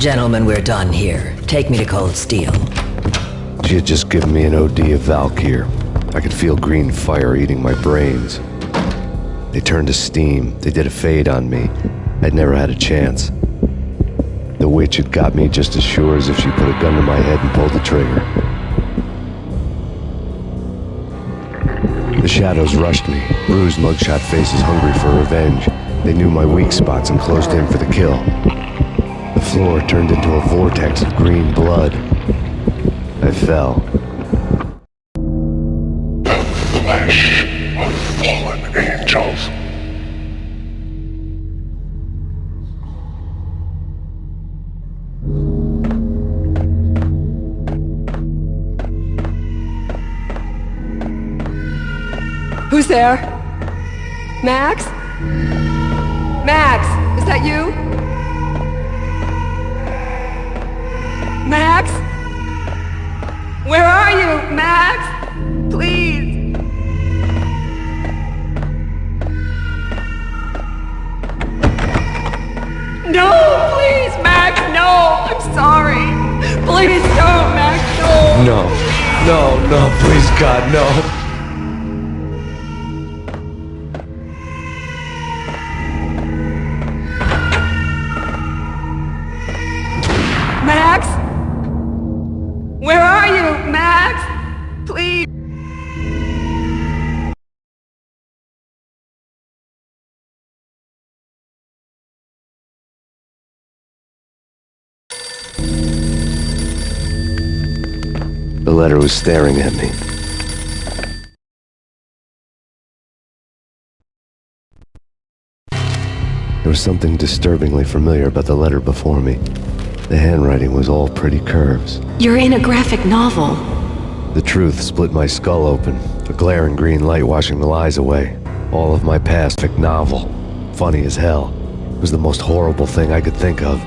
Gentlemen, we're done here. Take me to Cold Steel. She had just given me an OD of Valkyr. I could feel green fire eating my brains. They turned to steam. They did a fade on me. I'd never had a chance. The witch had got me just as sure as if she put a gun to my head and pulled the trigger. The shadows rushed me, bruised mugshot faces hungry for revenge. They knew my weak spots and closed in for the kill. The floor turned into a vortex of green blood. I fell. The flesh of fallen angels. Who's there? Max? Max, is that you? Max? Where are you, Max? Please. No, please, Max, no. I'm sorry. Please don't, Max, no. No, please God, no. Max? Where are you, Max? Please. The letter was staring at me. There was something disturbingly familiar about the letter before me. The handwriting was all pretty curves. You're in a graphic novel. The truth split my skull open, a glaring green light washing the lies away. All of my past fic novel. Funny as hell. It was the most horrible thing I could think of.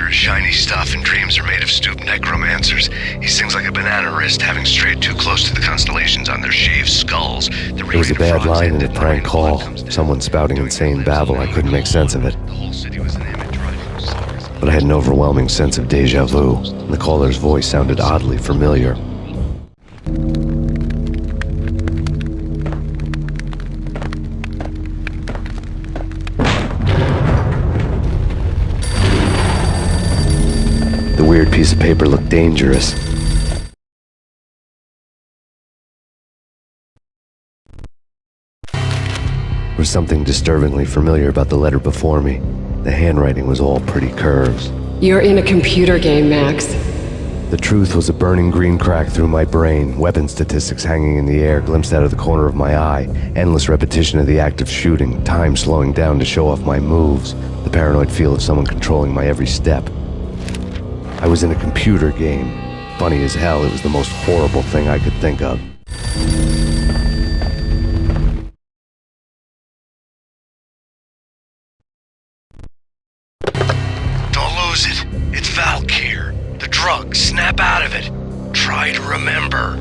Shiny stuff and dreams are made of stooped necromancers. He sings like a banana wrist, having strayed too close to the constellations on their shaved skulls. There was a bad line in a prank call. Someone spouting insane babble. I couldn't make sense of it. But I had an overwhelming sense of deja vu. The caller's voice sounded oddly familiar. The weird piece of paper looked dangerous. There was something disturbingly familiar about the letter before me. The handwriting was all pretty curves. You're in a computer game, Max. The truth was a burning green crack through my brain, weapon statistics hanging in the air, glimpsed out of the corner of my eye, endless repetition of the act of shooting, time slowing down to show off my moves, the paranoid feel of someone controlling my every step. I was in a computer game. Funny as hell, it was the most horrible thing I could think of. Don't lose it. It's Valkyr. The drug. Snap out of it. Try to remember.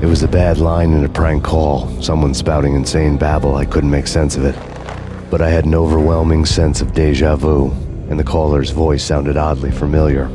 It was a bad line in a prank call. Someone spouting insane babble. I couldn't make sense of it. But I had an overwhelming sense of deja vu, and the caller's voice sounded oddly familiar.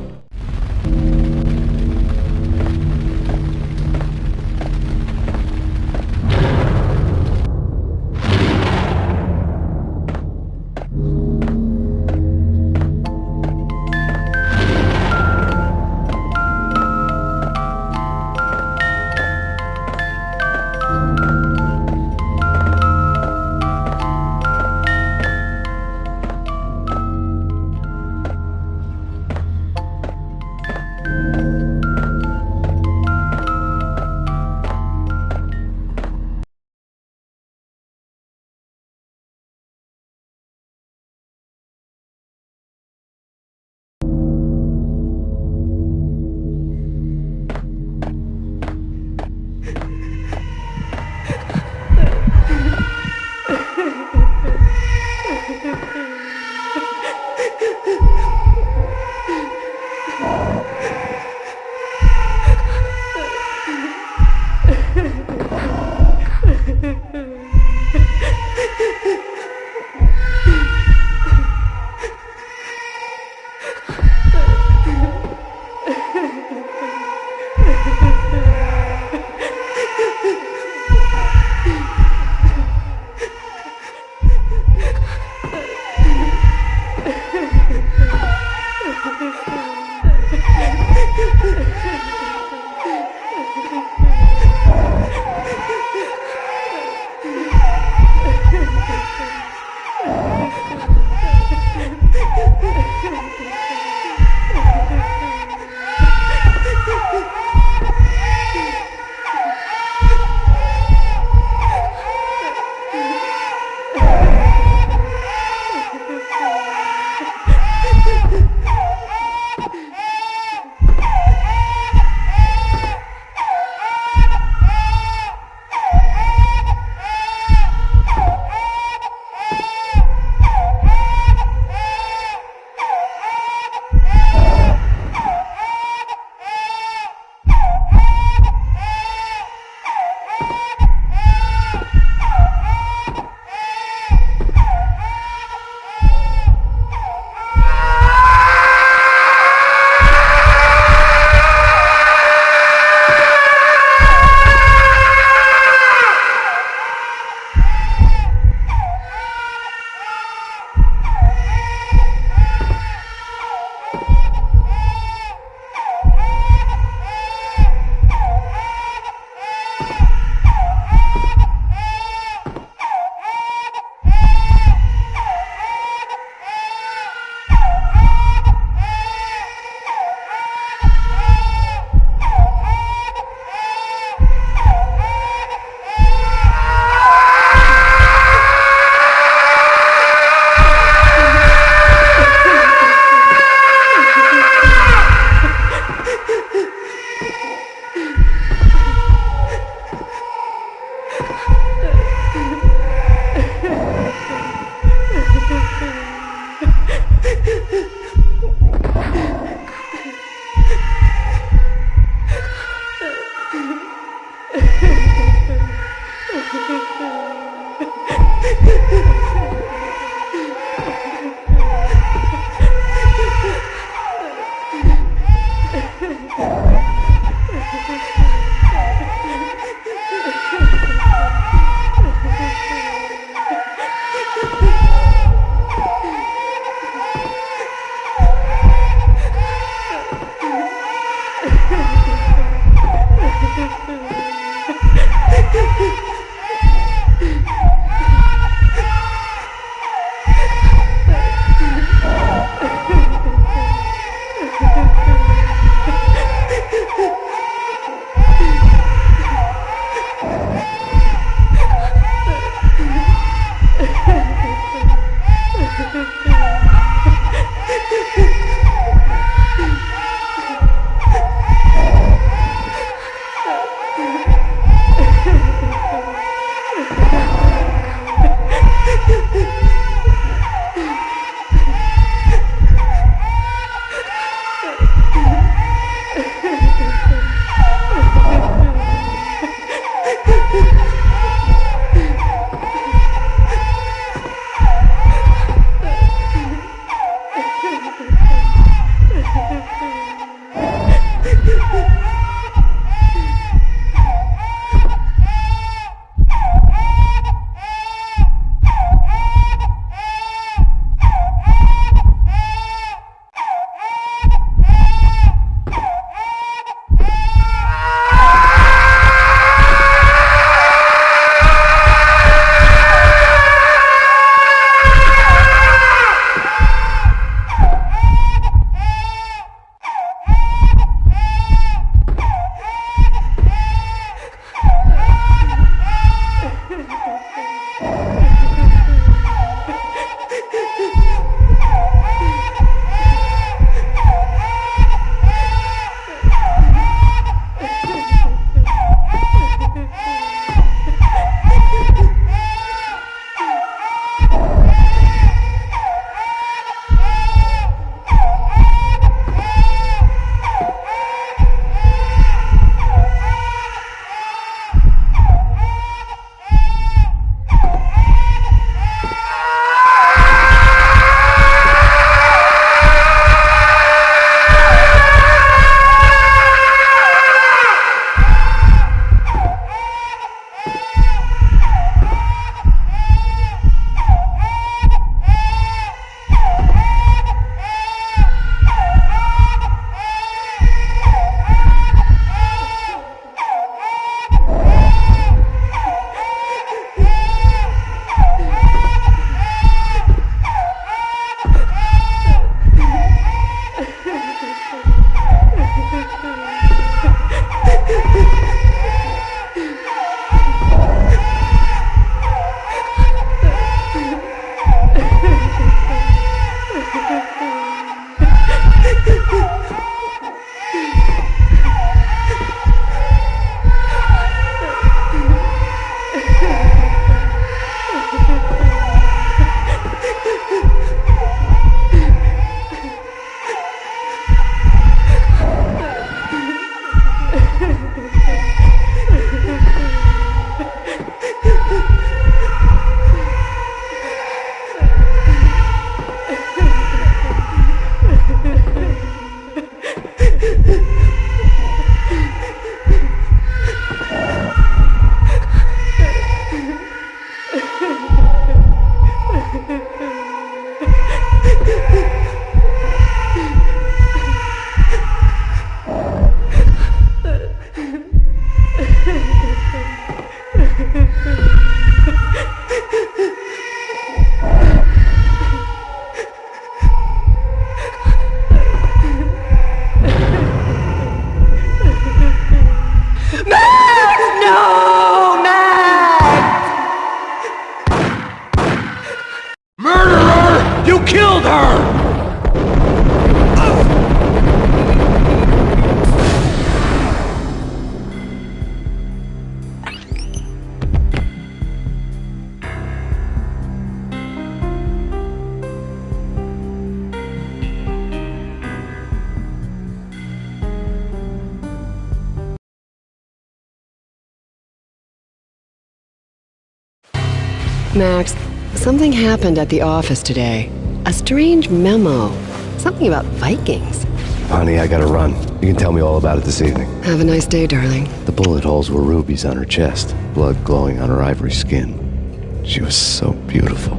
Max, something happened at the office today. A strange memo. Something about Vikings. Honey, I gotta run. You can tell me all about it this evening. Have a nice day, darling. The bullet holes were rubies on her chest, blood glowing on her ivory skin. She was so beautiful.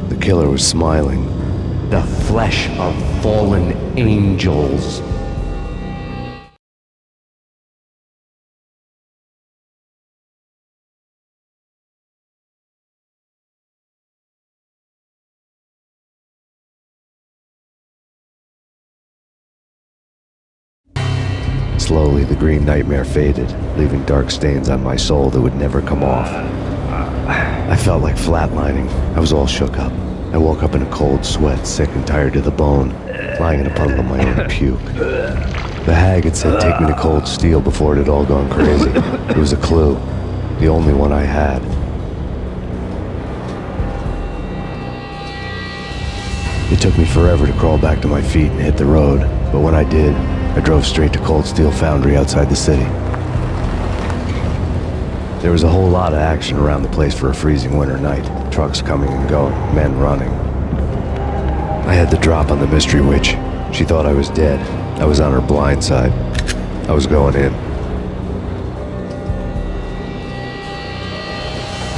The killer was smiling. The flesh of fallen angels. Slowly, the green nightmare faded, leaving dark stains on my soul that would never come off. I felt like flatlining. I was all shook up. I woke up in a cold sweat, sick and tired to the bone, lying in a puddle of my own puke. The hag had said take me to Cold Steel before it had all gone crazy. It was a clue, the only one I had. It took me forever to crawl back to my feet and hit the road, but when I did, I drove straight to Cold Steel Foundry outside the city. There was a whole lot of action around the place for a freezing winter night. Trucks coming and going, men running. I had the drop on the mystery witch. She thought I was dead. I was on her blind side. I was going in.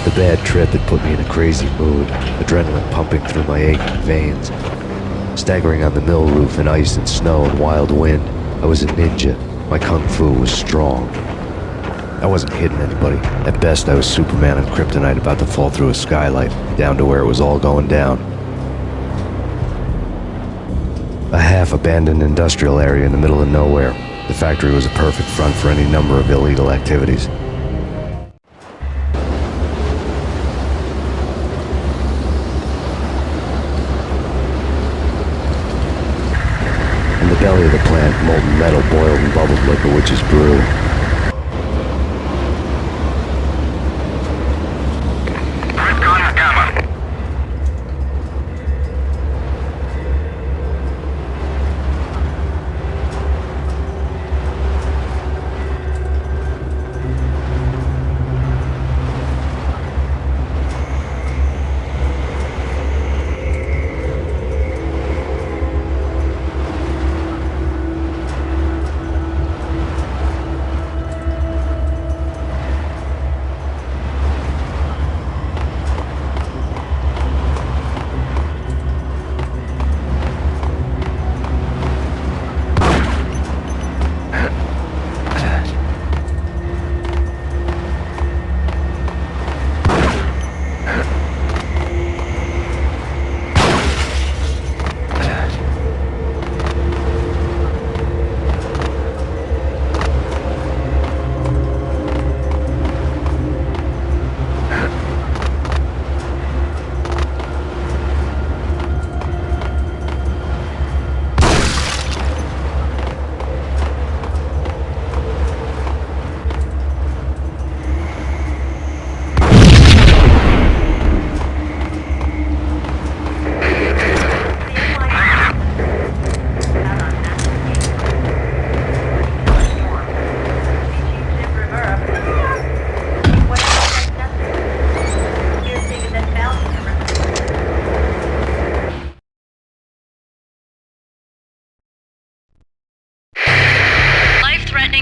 The bad trip had put me in a crazy mood, adrenaline pumping through my aching veins. Staggering on the mill roof in ice and snow and wild wind, I was a ninja. My kung fu was strong. I wasn't hitting anybody. At best, I was Superman on kryptonite about to fall through a skylight, down to where it was all going down. A half-abandoned industrial area in the middle of nowhere. The factory was a perfect front for any number of illegal activities. In the belly of the plant, molten metal boiled and bubbled like a witch's brew.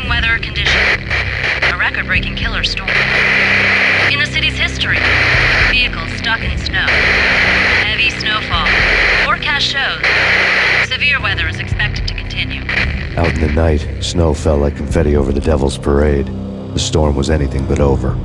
Weather conditions. A record-breaking killer storm. In the city's history, vehicles stuck in snow. Heavy snowfall. Forecast shows severe weather is expected to continue. Out in the night, snow fell like confetti over the Devil's Parade. The storm was anything but over.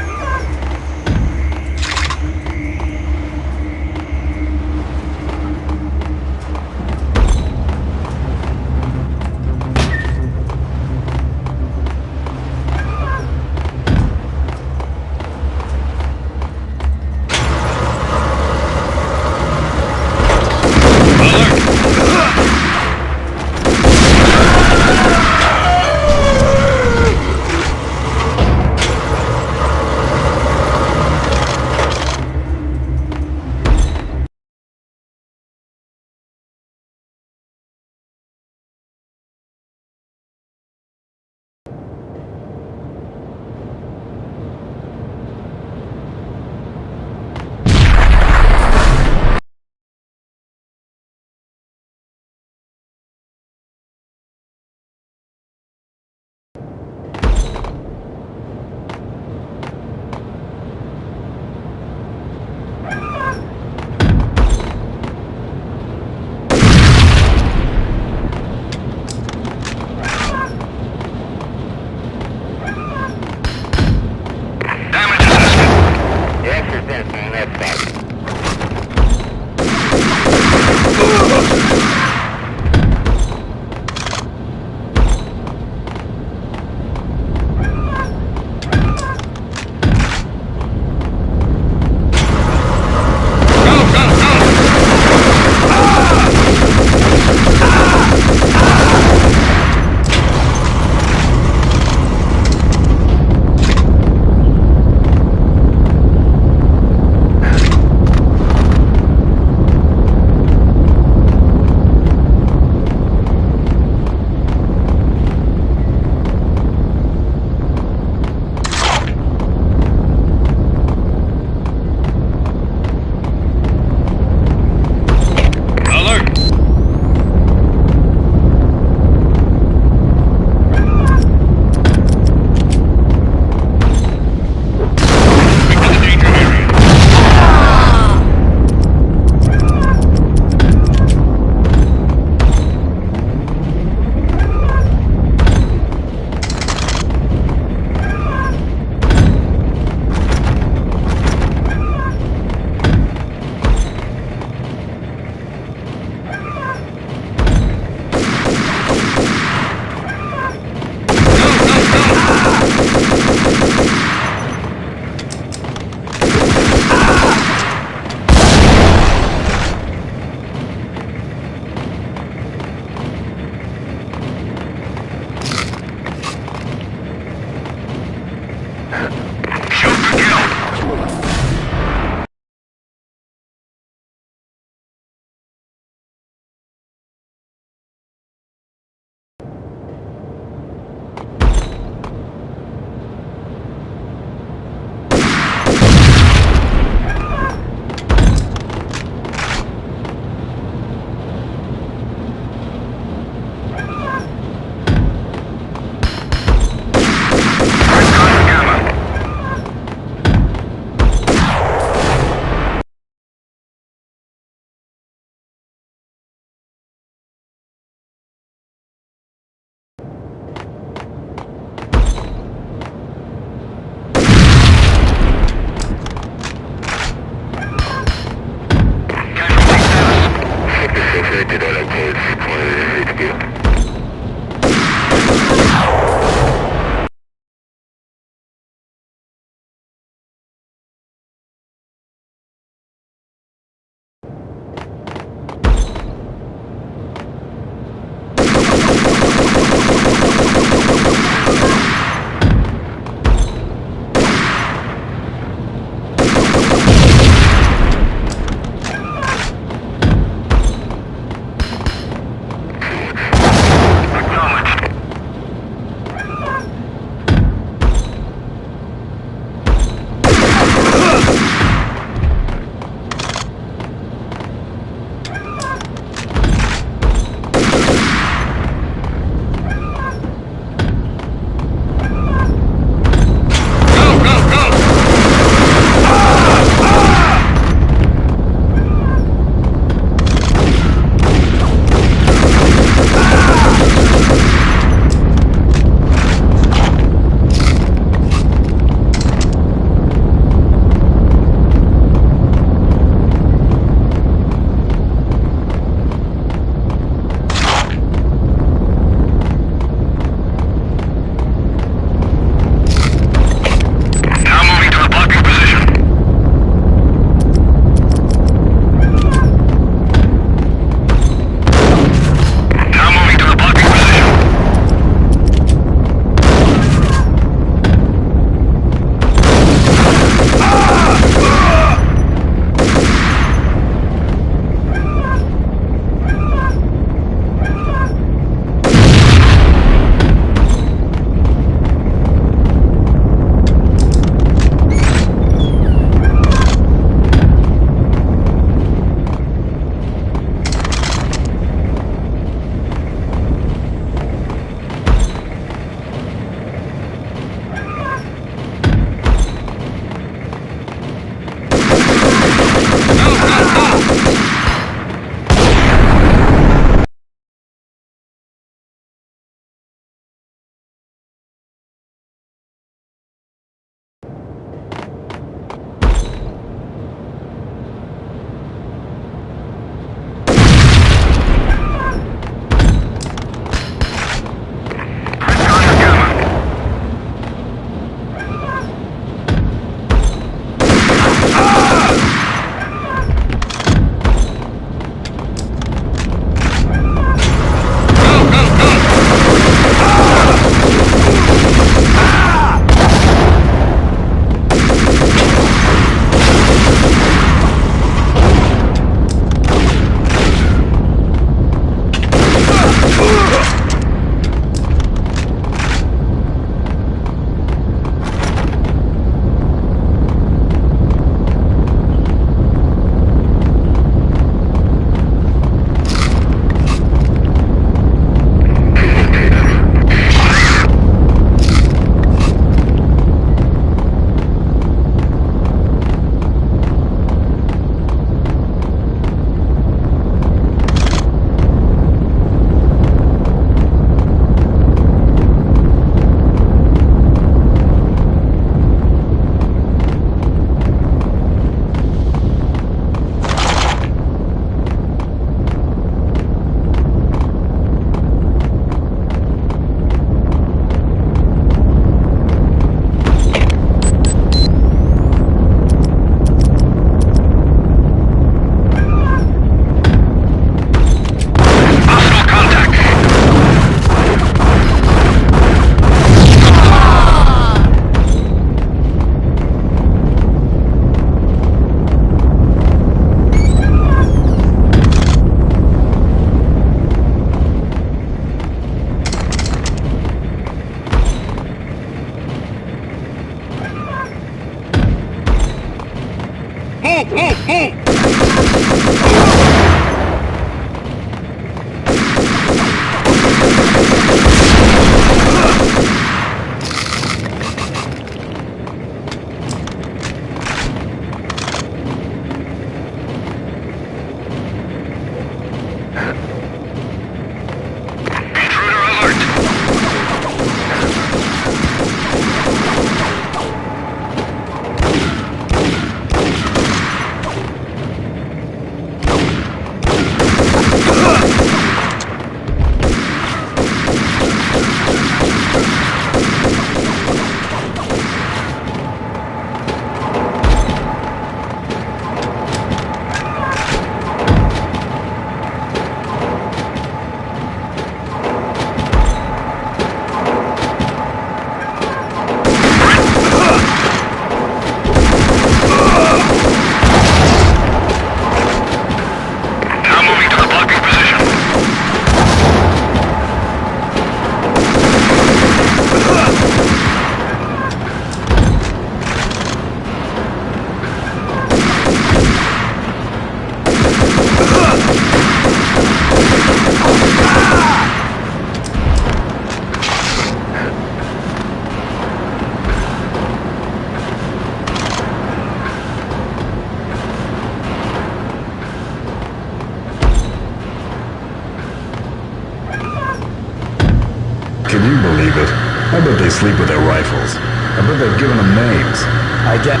believe it. I bet they sleep with their rifles. I bet they've given them names. I get...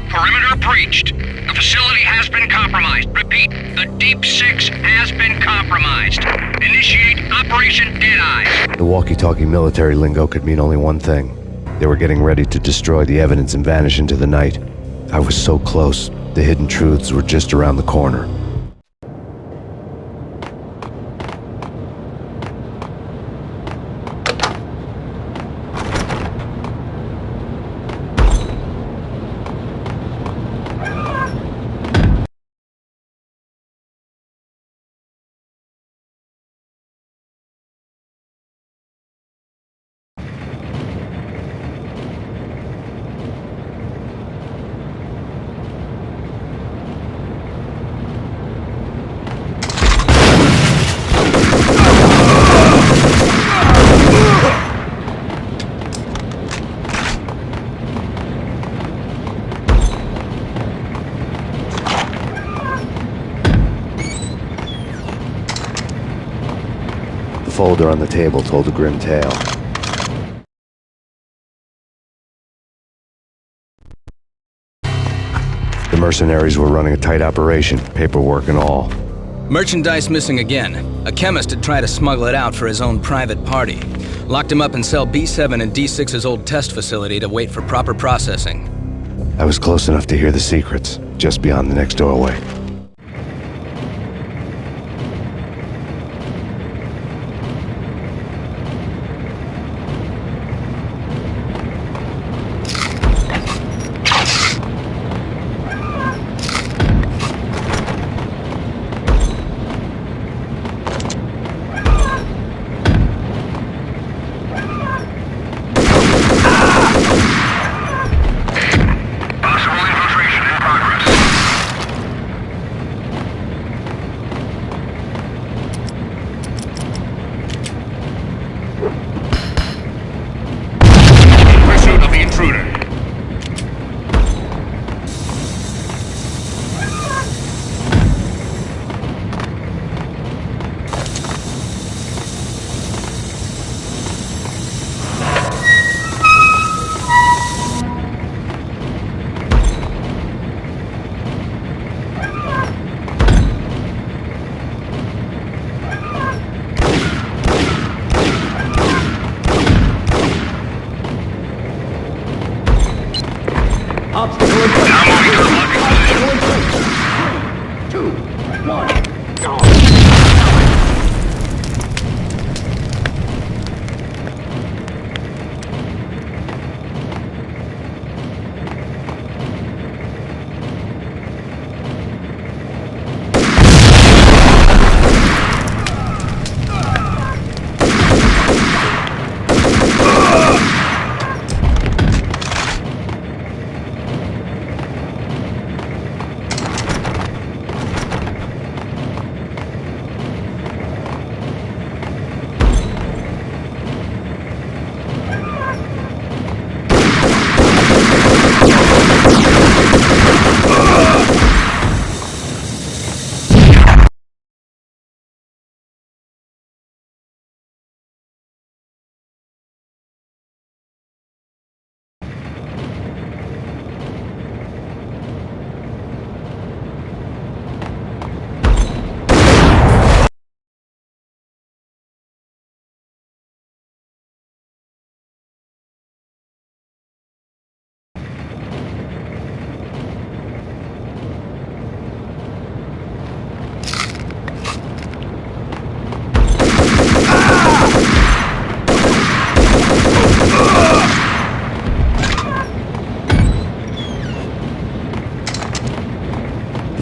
Perimeter breached. The facility has been compromised. Repeat, the Deep Six has been compromised. Initiate Operation Deadeyes. The walkie-talkie military lingo could mean only one thing. They were getting ready to destroy the evidence and vanish into the night. I was so close. The hidden truths were just around the corner. The folder on the table told a grim tale. The mercenaries were running a tight operation, paperwork and all. Merchandise missing again. A chemist had tried to smuggle it out for his own private party. Locked him up in cell B7 in D6's old test facility to wait for proper processing. I was close enough to hear the secrets, just beyond the next doorway.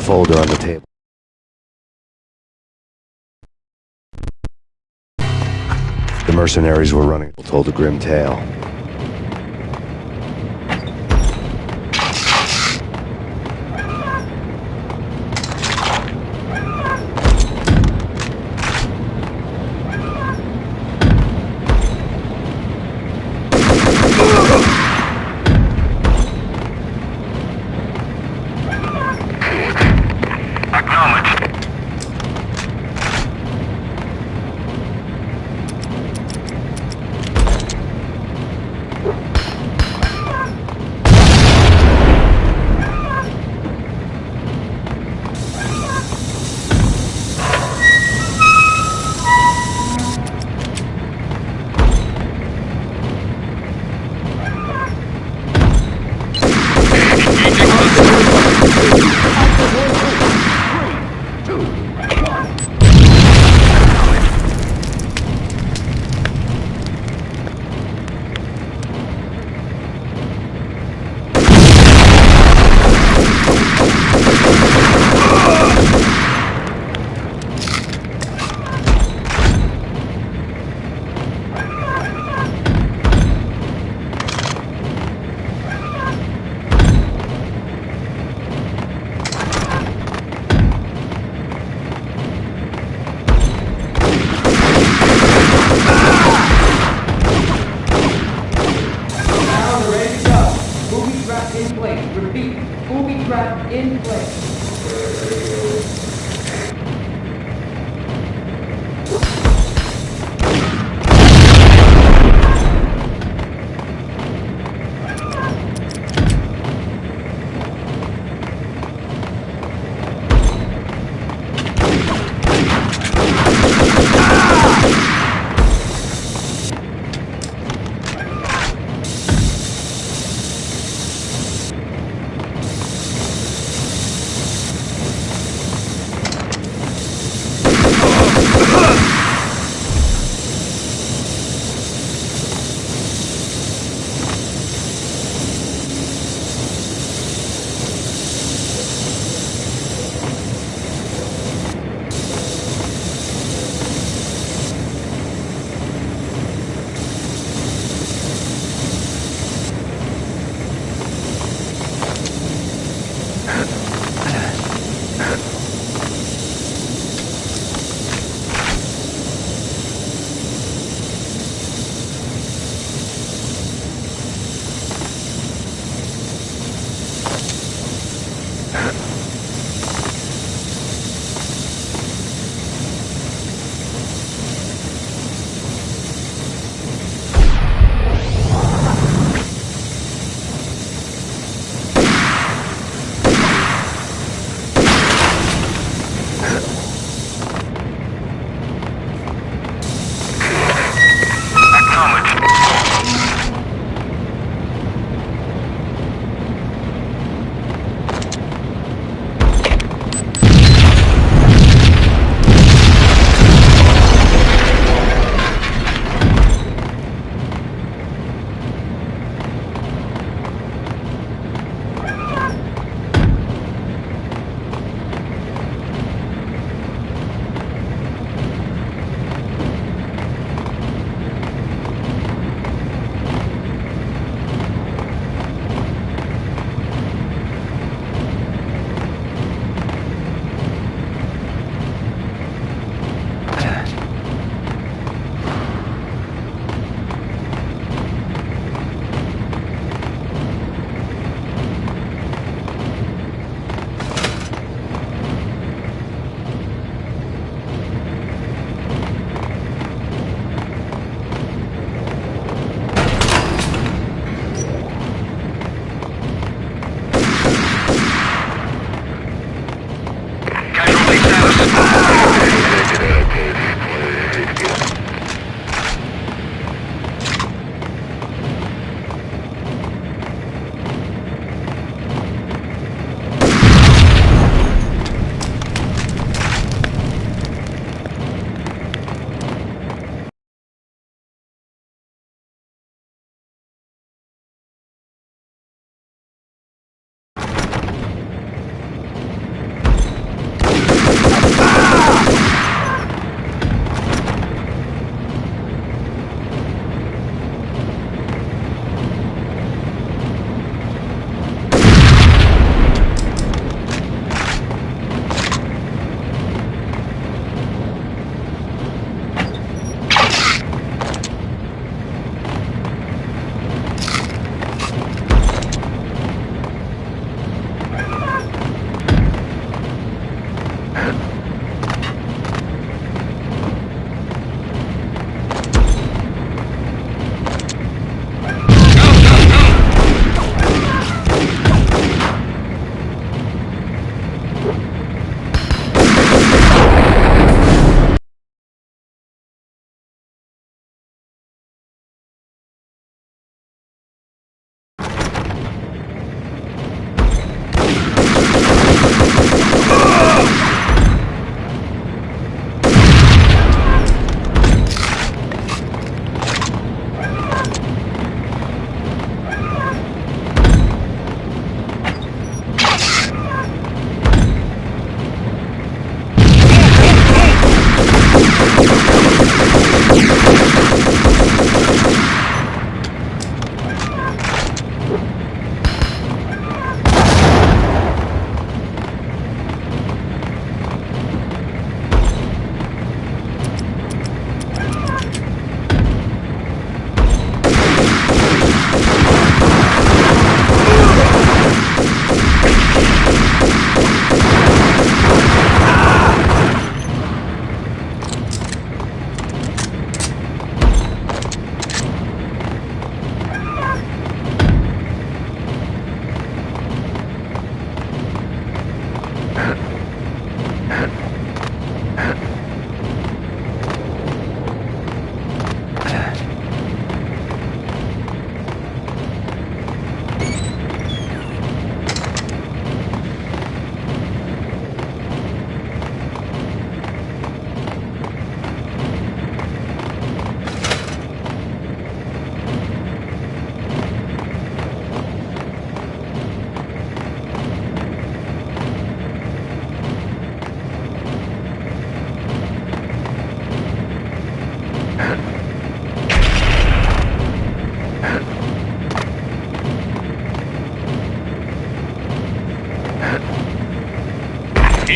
Folder on the table. The mercenaries were running, told a grim tale.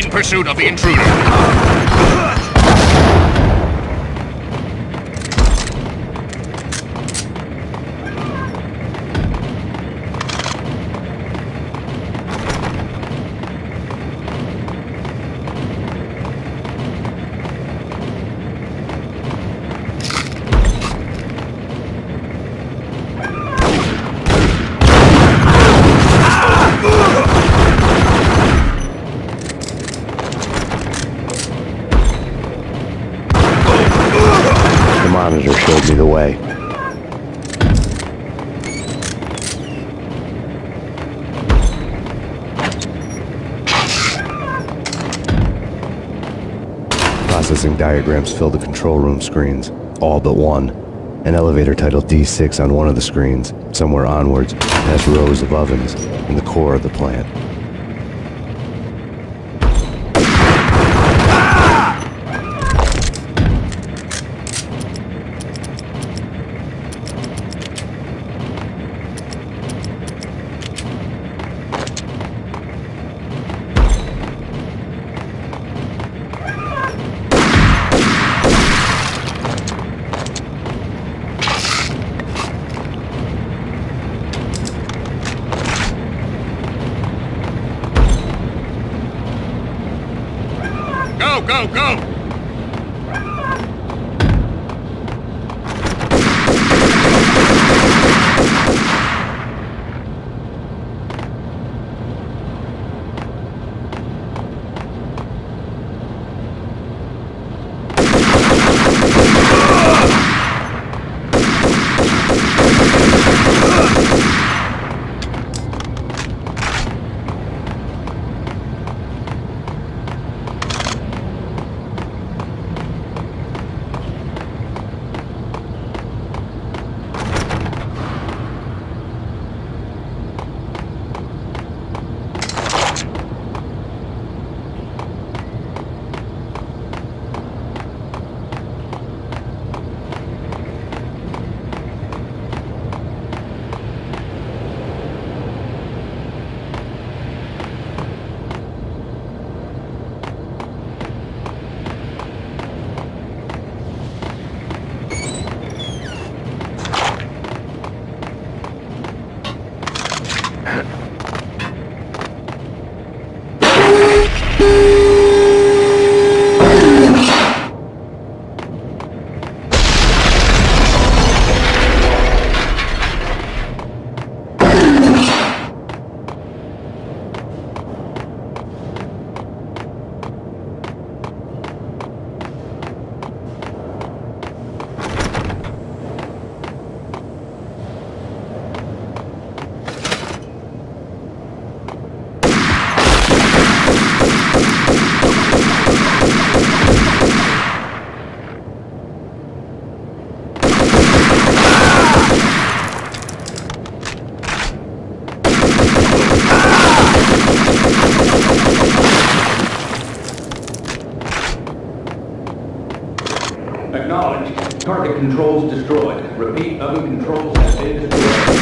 in pursuit of the intruder. The monitor showed me the way. Processing diagrams fill the control room screens, all but one. An elevator titled D6 on one of the screens, somewhere onwards, past rows of ovens in the core of the plant. Go, go! Acknowledged. Target controls destroyed. Repeat, oven controls have been destroyed.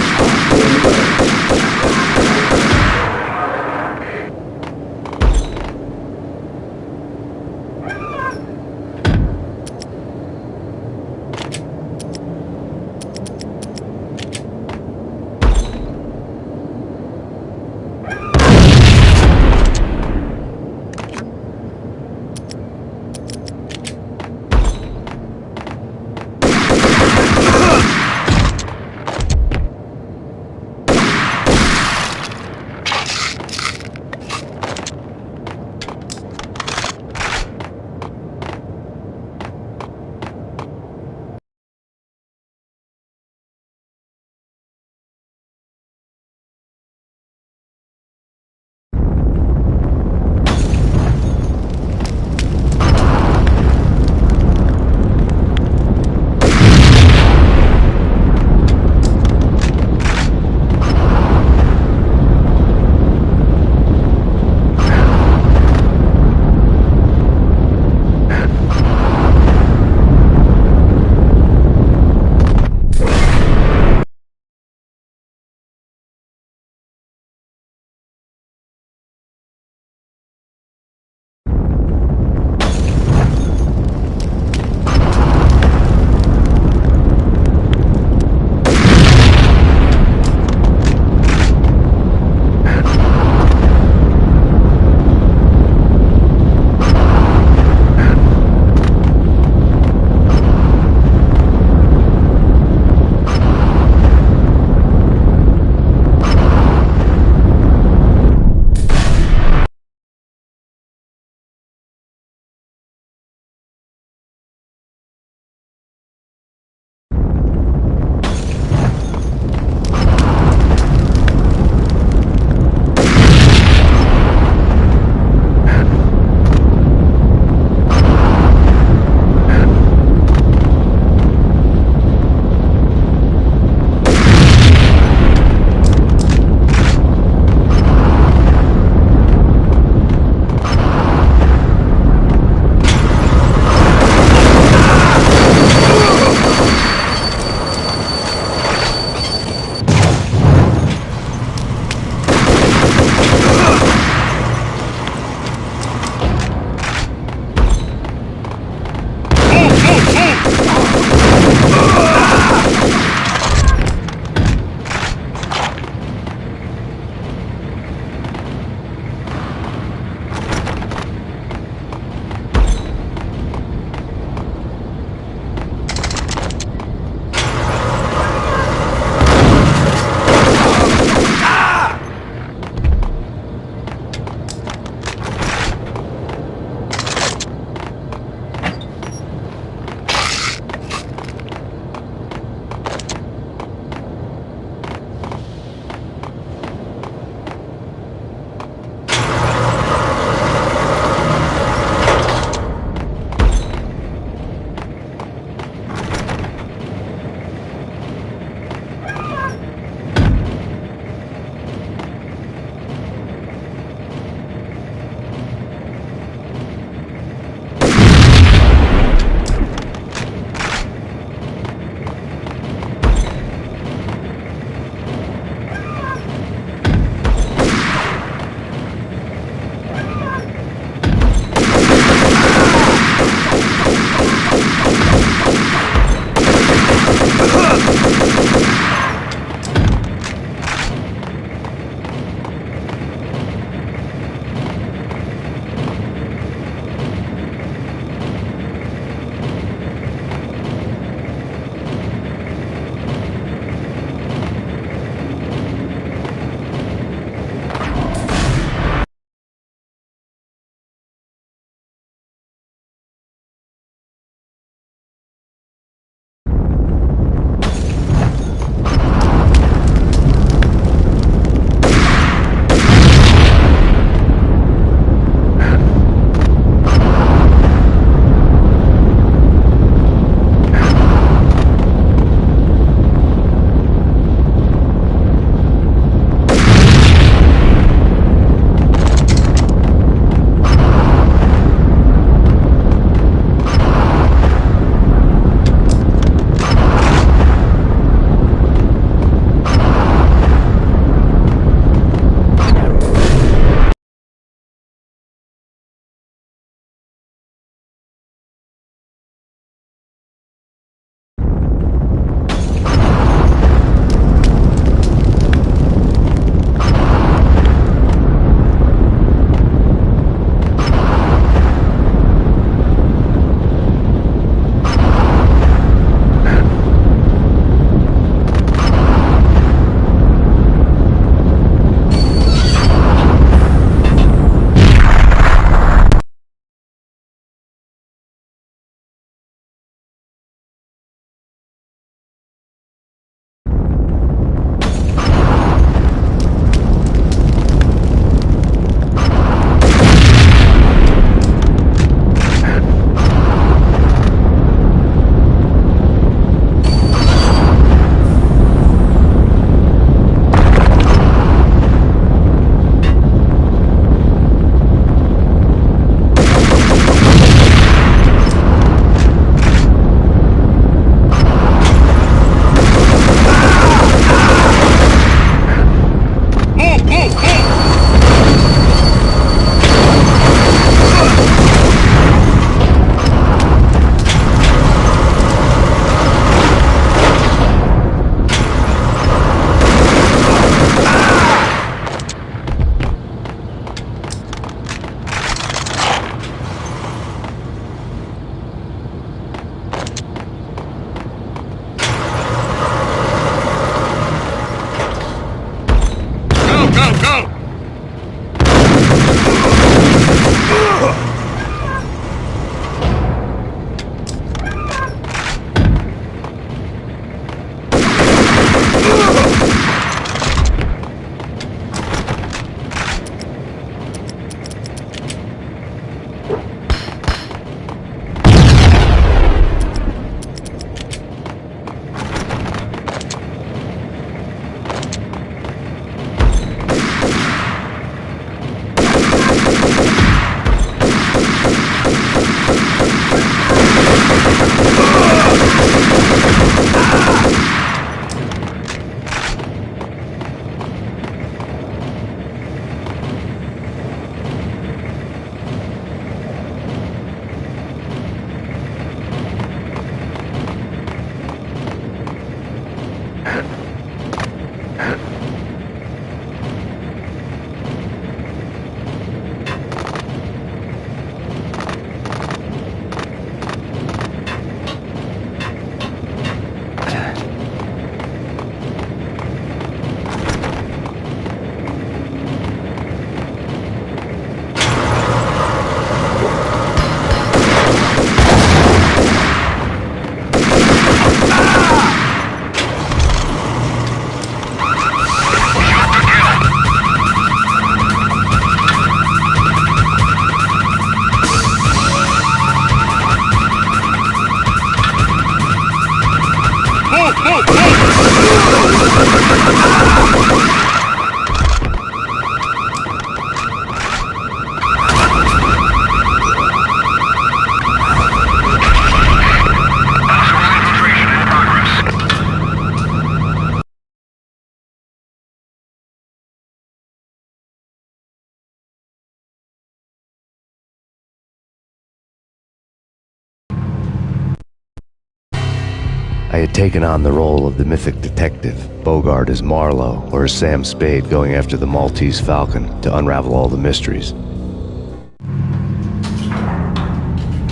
I had taken on the role of the mythic detective, Bogart as Marlowe, or as Sam Spade going after the Maltese Falcon to unravel all the mysteries.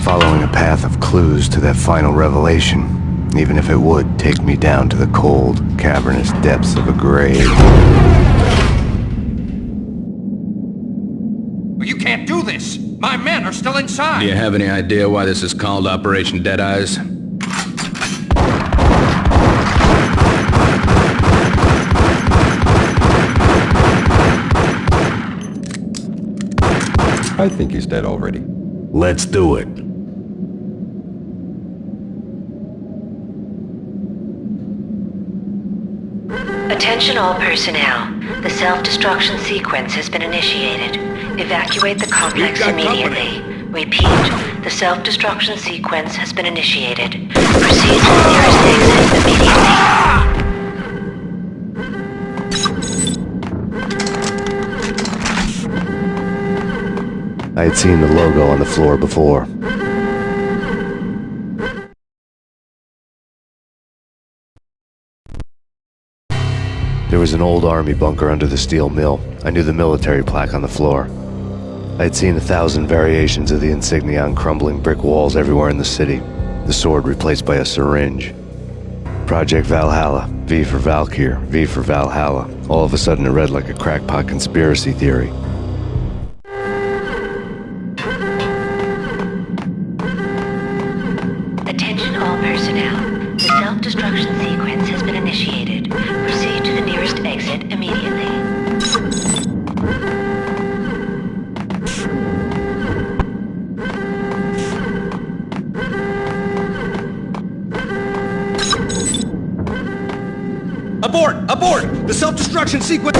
Following a path of clues to that final revelation, even if it would take me down to the cold, cavernous depths of a grave. You can't do this! My men are still inside! Do you have any idea why this is called Operation Deadeyes? I think he's dead already. Let's do it. Attention all personnel. The self-destruction sequence has been initiated. Evacuate the complex immediately. Repeat, the self-destruction sequence has been initiated. Proceed to the nearest exit immediately. I had seen the logo on the floor before. There was an old army bunker under the steel mill. I knew the military plaque on the floor. I had seen 1,000 variations of the insignia on crumbling brick walls everywhere in the city. The sword replaced by a syringe. Project Valhalla, V for Valkyr, V for Valhalla. All of a sudden it read like a crackpot conspiracy theory. Attention all personnel. The self-destruction sequence has been initiated. Proceed to the nearest exit immediately. Abort! Abort! The self-destruction sequence...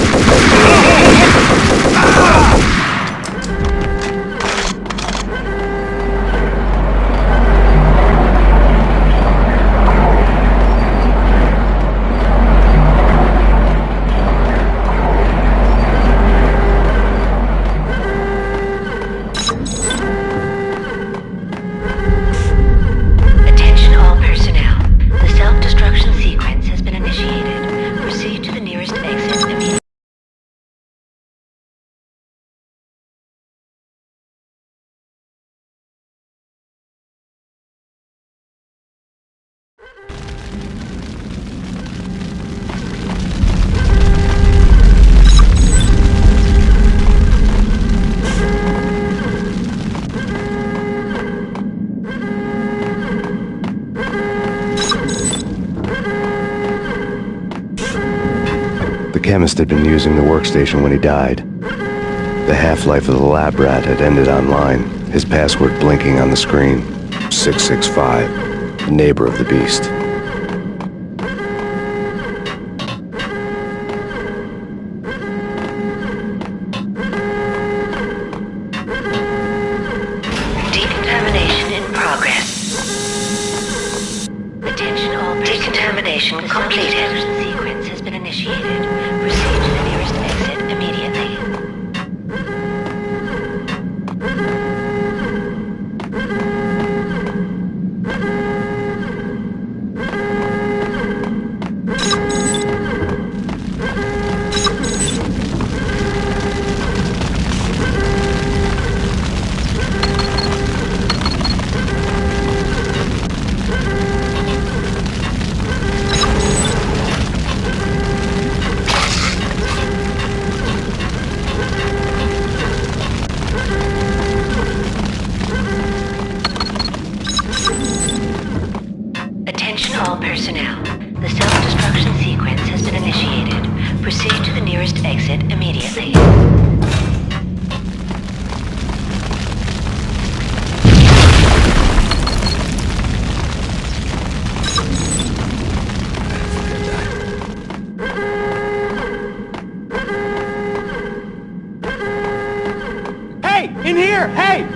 Attention all personnel. The self-destruction sequence has been initiated. Proceed to the nearest exit immediately. The chemist had been using the workstation when he died. The half-life of the lab rat had ended online, his password blinking on the screen. 665, the neighbor of the beast. Decontamination in progress. Attention all personnel. Decontamination completed. The sequence has been initiated. Proceed to the nearest exit immediately. Hey! In here! Hey!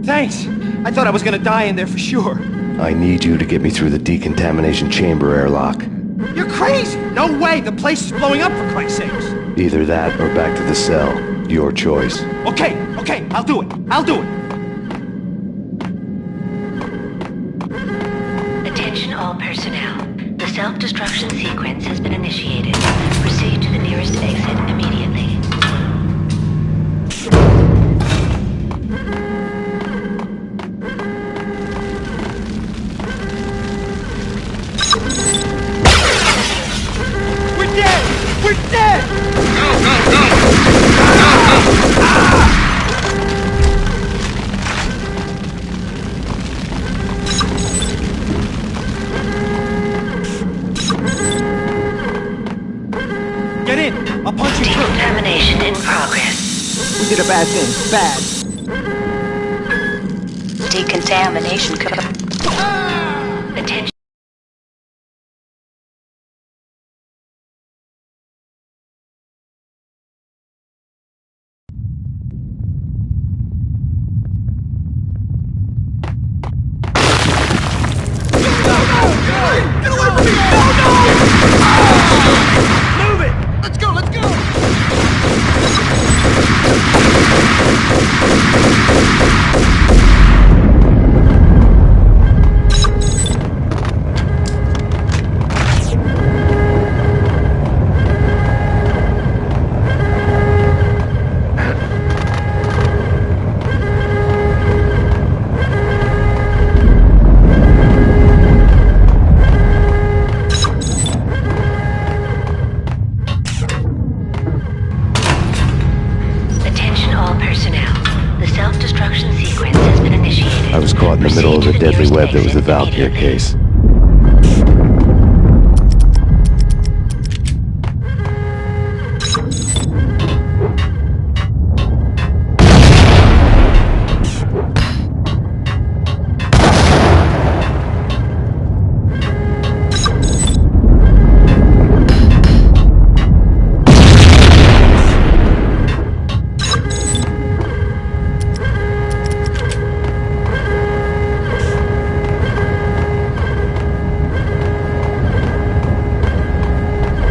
Thanks. I thought I was gonna die in there for sure. I need you to get me through the decontamination chamber airlock. You're crazy! No way! The place is blowing up, for Christ's sakes! Either that or back to the cell. Your choice. Okay, I'll do it. Attention all personnel. The self-destruction sequence has been initiated. Proceed to the nearest exit immediately. We're dead! Go! Get in! I'll punch you through! Decontamination in progress. We did a bad thing. Bad. Decontamination. Attention. Get away from me! No! Move it! Let's go! I was caught in the middle of the deadly web that was the Valkyr case.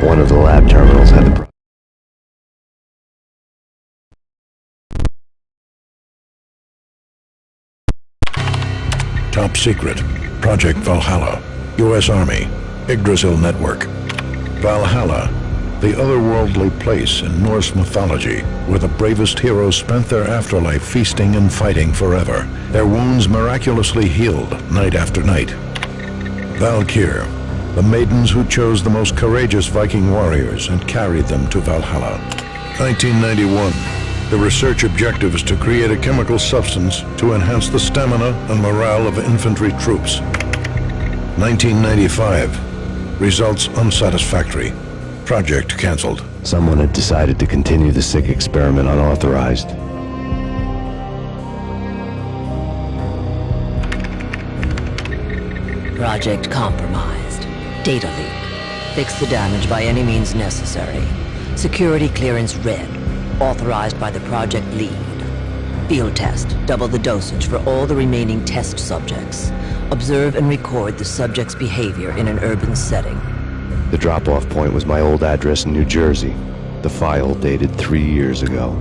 One of the lab terminals had the Top secret. Project Valhalla. U.S. Army. Yggdrasil Network. Valhalla, the otherworldly place in Norse mythology where the bravest heroes spent their afterlife feasting and fighting forever, their wounds miraculously healed night after night. Valkyr, the maidens who chose the most courageous Viking warriors and carried them to Valhalla. 1991. The research objective is to create a chemical substance to enhance the stamina and morale of infantry troops. 1995. Results unsatisfactory. Project cancelled. Someone had decided to continue the sick experiment unauthorized. Project compromised. Data leak. Fix the damage by any means necessary. Security clearance red. Authorized by the project lead. Field test. Double the dosage for all the remaining test subjects. Observe and record the subject's behavior in an urban setting. The drop-off point was my old address in New Jersey. The file dated 3 years ago.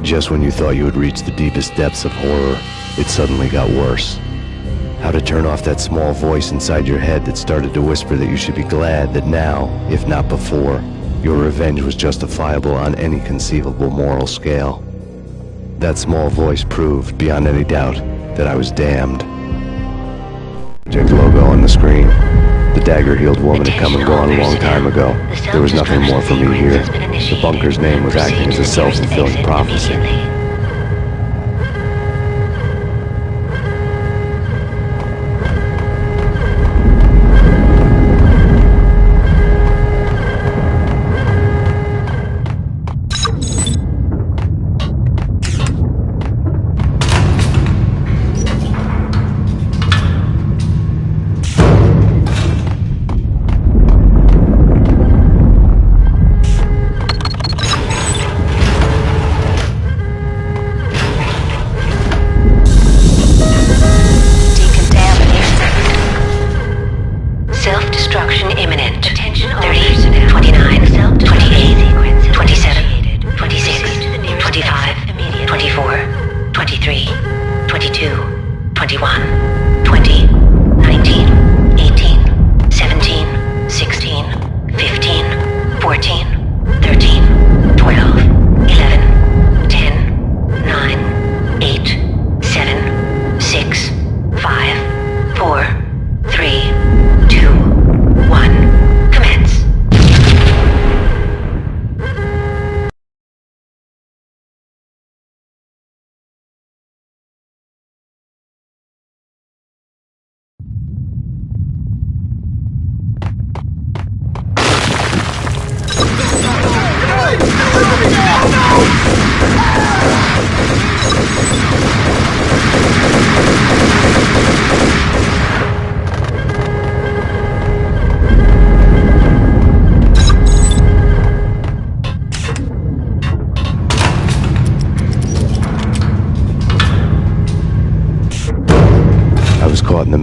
Just when you thought you had reached the deepest depths of horror, it suddenly got worse. How to turn off that small voice inside your head that started to whisper that you should be glad that now, if not before, your revenge was justifiable on any conceivable moral scale. That small voice proved, beyond any doubt, that I was damned. Project logo on the screen. The dagger-heeled woman had come and gone a long time ago. There was nothing more for me here. The bunker's name was acting as a self-fulfilling prophecy.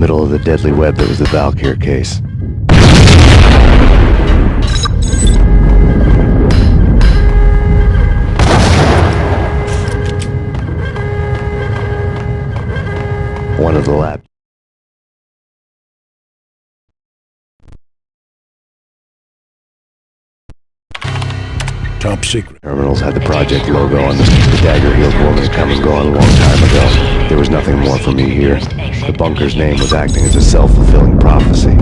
middle of the deadly web that was the Valkyr case. One of the lab top secret terminals had the project logo on them. The dagger-heeled woman had come and gone a long time ago. There was nothing more for me here. The bunker's name was acting as a self-fulfilling prophecy.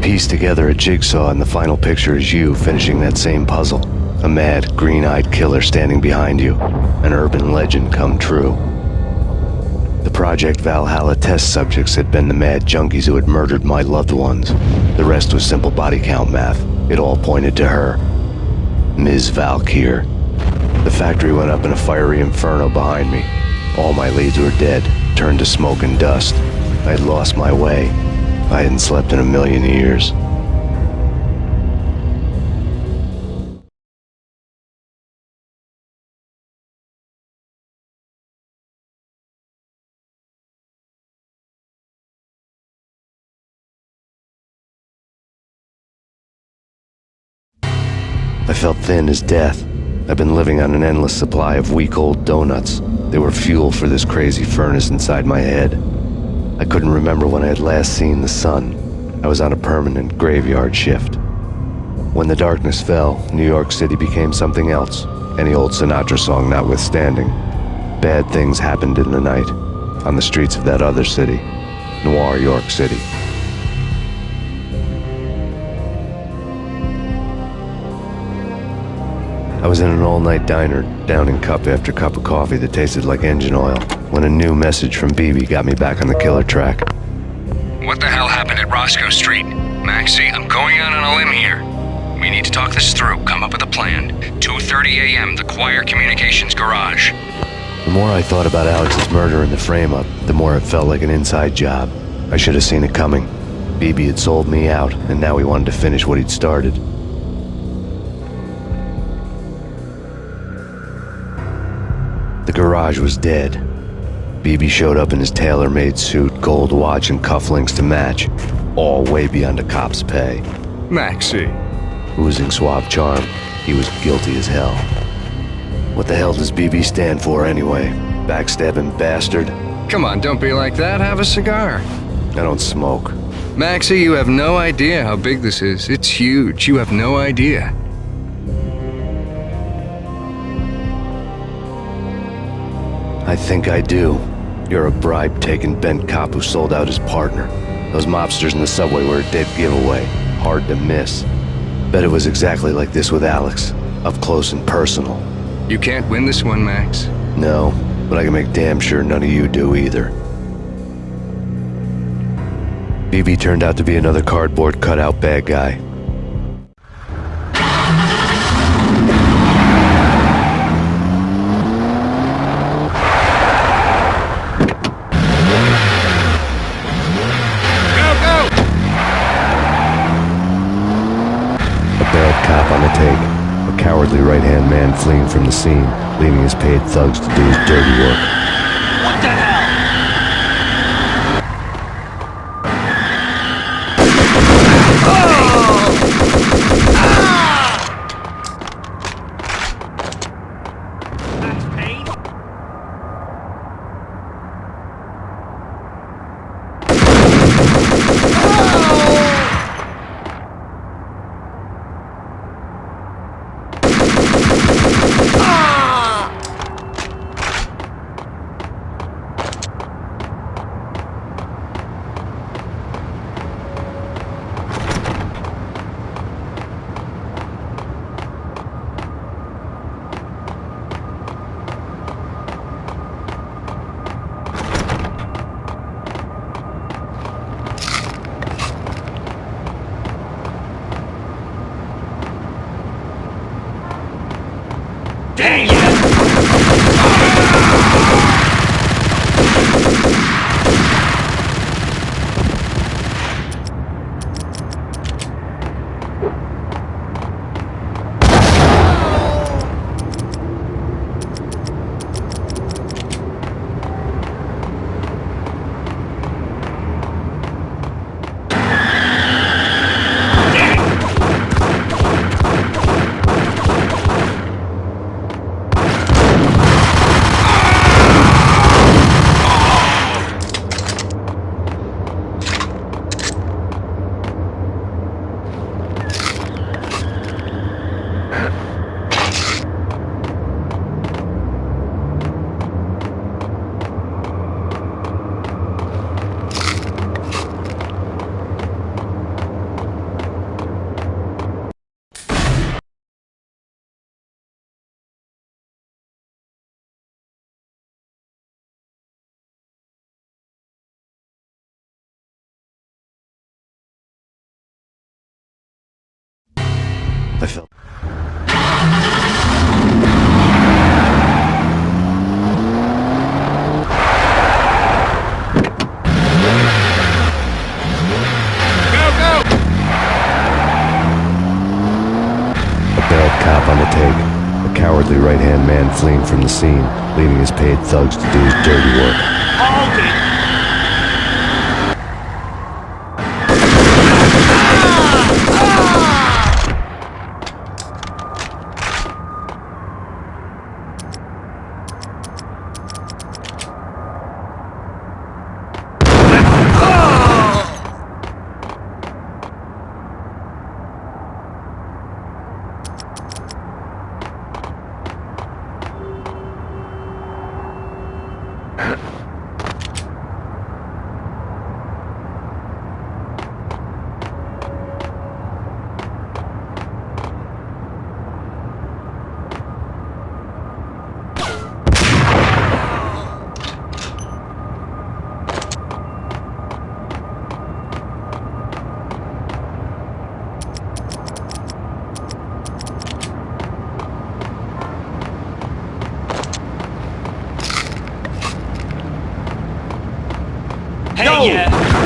Piece together a jigsaw, and the final picture is you finishing that same puzzle. A mad, green-eyed killer standing behind you. An urban legend come true. The Project Valhalla test subjects had been the mad junkies who had murdered my loved ones. The rest was simple body count math. It all pointed to her. Ms. Valkyr. The factory went up in a fiery inferno behind me. All my leads were dead, turned to smoke and dust. I had lost my way. I hadn't slept in a million years. I felt thin as death. I've been living on an endless supply of week-old donuts. They were fuel for this crazy furnace inside my head. I couldn't remember when I had last seen the sun. I was on a permanent graveyard shift. When the darkness fell, New York City became something else, any old Sinatra song notwithstanding. Bad things happened in the night, on the streets of that other city, Noir York City. I was in an all-night diner, downing cup after cup of coffee that tasted like engine oil, when a new message from BB got me back on the killer track. What the hell happened at Roscoe Street? Maxie, I'm going out on a limb here. We need to talk this through, come up with a plan. 2:30 a.m., the Choir Communications Garage. The more I thought about Alex's murder and the frame-up, the more it felt like an inside job. I should have seen it coming. BB had sold me out, and now he wanted to finish what he'd started. The garage was dead. BB showed up in his tailor-made suit, gold watch, and cufflinks to match, all way beyond a cop's pay. Maxie. Oozing suave charm, he was guilty as hell. What the hell does BB stand for anyway? Backstabbing bastard? Come on, don't be like that. Have a cigar. I don't smoke. Maxie, you have no idea how big this is. It's huge. You have no idea. I think I do. You're a bribe-taking bent cop who sold out his partner. Those mobsters in the subway were a dead giveaway. Hard to miss. Bet it was exactly like this with Alex. Up close and personal. You can't win this one, Max. No, but I can make damn sure none of you do either. BB turned out to be another cardboard cutout bad guy. Cop on the take, a cowardly right-hand man fleeing from the scene, leaving his paid thugs to do his dirty work. What the hell? That's Payne. Dang it! I felt... Cop on the take, a cowardly right-hand man fleeing from the scene, leaving his paid thugs to do his dirty work. Hold it! Hey, yeah.